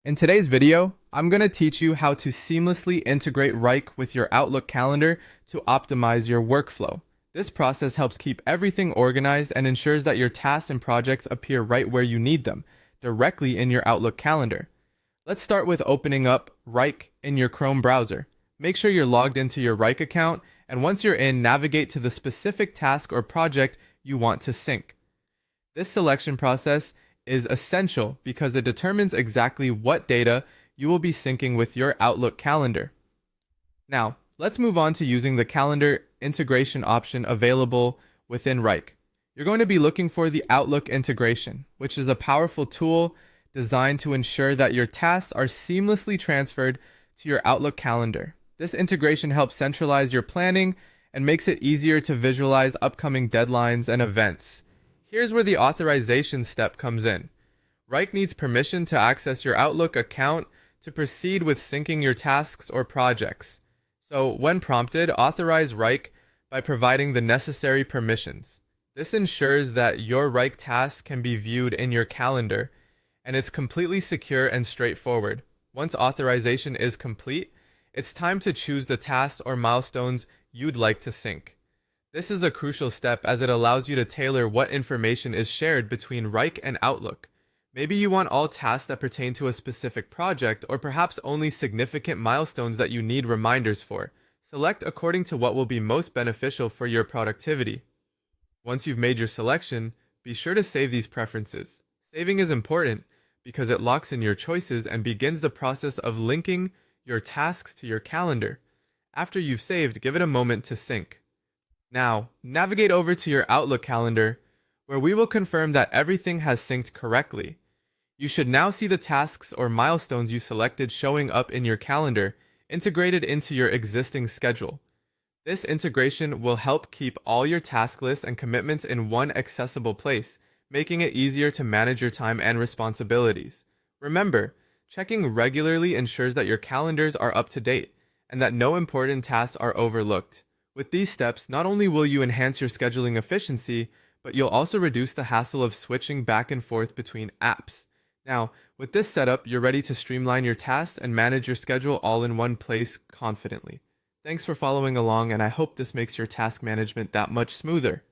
In today's video, I'm going to teach you how to seamlessly integrate Wrike with your Outlook calendar to optimize your workflow. This process helps keep everything organized and ensures that your tasks and projects appear right where you need them, directly in your Outlook calendar. Let's start with opening up Wrike in your Chrome browser. Make sure you're logged into your Wrike account, and once you're in, navigate to the specific task or project you want to sync. This selection process is essential because it determines exactly what data you will be syncing with your Outlook calendar. Now, let's move on to using the calendar integration option available within Wrike. You're going to be looking for the Outlook integration, which is a powerful tool designed to ensure that your tasks are seamlessly transferred to your Outlook calendar. This integration helps centralize your planning and makes it easier to visualize upcoming deadlines and events. Here's where the authorization step comes in. Wrike needs permission to access your Outlook account to proceed with syncing your tasks or projects. So, when prompted, authorize Wrike by providing the necessary permissions. This ensures that your Wrike task can be viewed in your calendar, and it's completely secure and straightforward. Once authorization is complete, it's time to choose the tasks or milestones you'd like to sync. This is a crucial step as it allows you to tailor what information is shared between Wrike and Outlook. Maybe you want all tasks that pertain to a specific project, or perhaps only significant milestones that you need reminders for. Select according to what will be most beneficial for your productivity. Once you've made your selection, be sure to save these preferences. Saving is important because it locks in your choices and begins the process of linking your tasks to your calendar. After you've saved, give it a moment to sync. Now, navigate over to your Outlook calendar, where we will confirm that everything has synced correctly. You should now see the tasks or milestones you selected showing up in your calendar, integrated into your existing schedule. This integration will help keep all your task lists and commitments in one accessible place, making it easier to manage your time and responsibilities. Remember, checking regularly ensures that your calendars are up to date and that no important tasks are overlooked. With these steps, not only will you enhance your scheduling efficiency, but you'll also reduce the hassle of switching back and forth between apps. Now, with this setup, you're ready to streamline your tasks and manage your schedule all in one place confidently. Thanks for following along, and I hope this makes your task management that much smoother.